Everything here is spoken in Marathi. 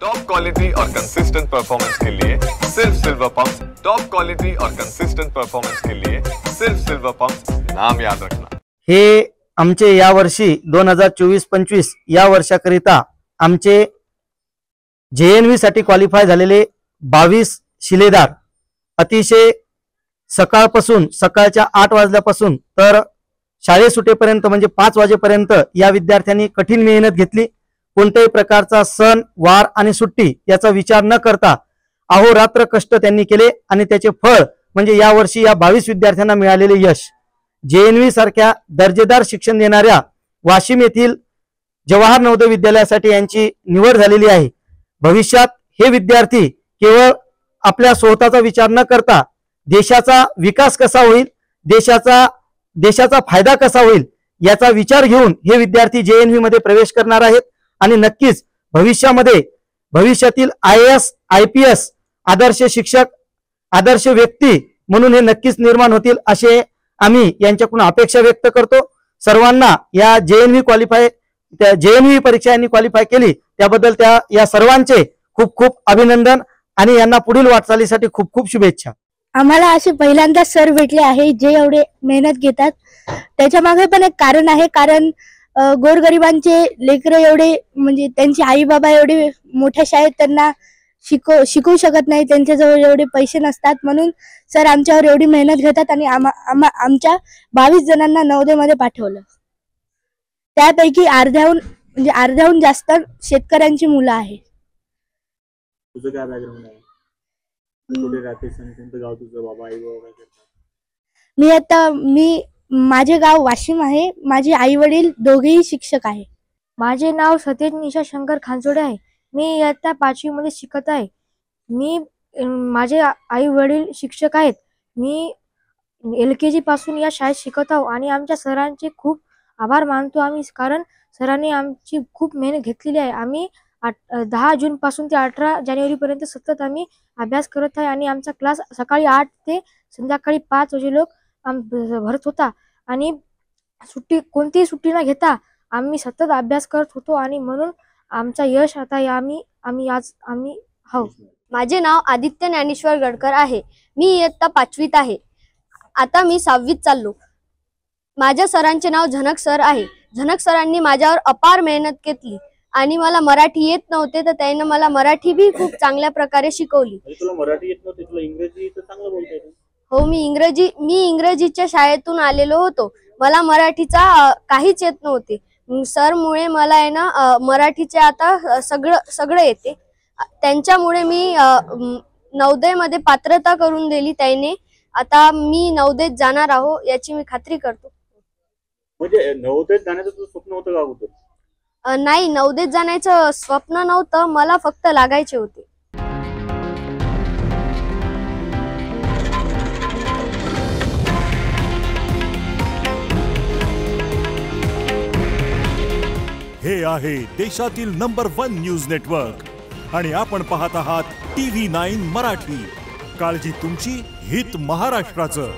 टॉप क्वालिटी और कंसिस्टेंट परफॉर्मेंस के लिए सिर्फ सिल्वर पंप्स। टॉप क्वालिटी और कंसिस्टेंट परफॉर्मेंस के लिए सिर्फ सिल्वर पंप्स, नाम याद रखना। हे आमचे या वर्षी 2024-25 या वर्षाकरिता आमचे JNV साठी क्वालिफाय झालेले 22 शिलेदार अतिशय सकाळपासून सकाळच्या 8 वाजल्यापासून तर शाळे सुटेपर्यंत म्हणजे 5 वाजेपर्यंत या विद्यार्थ्यांनी कठीण मेहनत घेतली। कोणत्याही प्रकारचा सण वार आणि सुट्टी याचा विचार न करता अहोरात्र कष्ट त्यांनी केले आणि त्याचे फळ म्हणजे या वर्षी या 22 विद्यार्थ्यांना मिळालेले यश। JNV सारख्या दर्जेदार शिक्षण देणाऱ्या वाशिम येथील जवाहर नवोदय विद्यालयासाठी यांची निवड झालेली आहे। भविष्यात हे विद्यार्थी केवळ आपल्या स्वतःचा विचार न करता देशाचा विकास कसा होईल, देशाचा फायदा कसा होईल याचा विचार घेऊन हे विद्यार्थी JNV मध्ये प्रवेश करणार आहेत आणि नक्कीच भविष्यातील IAS IPS आदर्श शिक्षक आदर्श व्यक्ती म्हणून हे नक्कीच निर्माण होतील असे आम्ही यांच्याकडून अपेक्षा व्यक्त करतो। सर्वांना या JNV परीक्षा यांनी क्वालिफाय केली त्याबद्दल या सर्वांचे खूप खूप अभिनंदन आणि यांना पुढील वाटचालीसाठी खूप खूप शुभेच्छा। आम्हाला असे पहिल्यांदा सर भेटले आहे जे एवढे मेहनत घेतात। त्याच्या मागे पण एक कारण आहे, कारण गोरगरिबांचे लेकरं एवढे म्हणजे त्यांचे आई बाबा एवढे मोठ्या शाळेत त्यांना शिकवू शकत नाही, त्यांच्याजवळ एवढे पैसे नसतात, म्हणून सर आमच्यावर एवढी मेहनत घेतात आणि आमच्या 22 जणांना नवोदय मध्ये पाठवलं। त्यापैकी अर्ध्याहून जास्त शेतकऱ्यांची मुलं आहे। तुझं काय बॅकग्राऊंड आहे? कुठे राहतेस आणि कोणतं गाव तुझं? बाबा आई बाबा काय करतात? माझे गाव वाशिम आहे। माझे आई वडील दोघेही शिक्षक आहे। माझे नाव सतेज निशा शंकर खानसोडे आहे। मी इयत्ता 5वी मध्ये शिकत आहे। माझे आई वडील शिक्षक आहेत। मी LKG पासून या शाळेत शिकत आहो आणि आमच्या सरांचे खूप आभार मानतो आम्ही, कारण सरांनी आमची खूप मेहनत घेतलेली आहे। आम्ही 10 जून पासून ते 18 जानेवारी पर्यंत सतत आम्ही अभ्यास करत आहे आणि आमचा क्लास सकाळी 8 ते संध्याकाळी 5 वाजे लोक भरत होता आणि कोणतीही सुट्टी न घेता आम्ही सतत अभ्यास करत होतो आणि म्हणून आमचा यश आता आम्ही हो। माझे नाव आदित्य ज्ञानेश्वर गडकर आहे। मी इयत्ता 5वीत आहे। आता मी 6वीत चाललो। माझ्या सरांचे नाव झनक सर आहे। झनक सरांनी माझ्यावर अपार मेहनत घेतली आणि मला मराठी येत नव्हते तर त्यांनी मला मराठी भी खूप चांगल्या प्रकारे शिकवली। तुला मराठी येत नव्हते, तुला इंग्रजी तर चांगलं बोलता येतं? हो, मी इंग्रजीच्या शाळेतून आलेलो होतो। मला मराठीचा काहीच येत नव्हते। सर मुळे मला आहे ना मराठीचे आता सगळं येते। त्यांच्यामुळे मी नवोदय मध्ये पात्रता करून दिली त्याने। आता मी नवोदयत जाणार आहो याची मी खात्री करतो। म्हणजे नवोदयत जाण्याचं तुझं स्वप्न होतं का अगोदर? नाही, नवोदयत जाण्याचं स्वप्न नव्हतं, मला फक्त लागायचे होते। हे आहे देशातील नंबर 1 न्यूज नेटवर्क आणि आपण पाहत आहात TV9 मराठी। काळजी तुमची, हित महाराष्ट्राचं।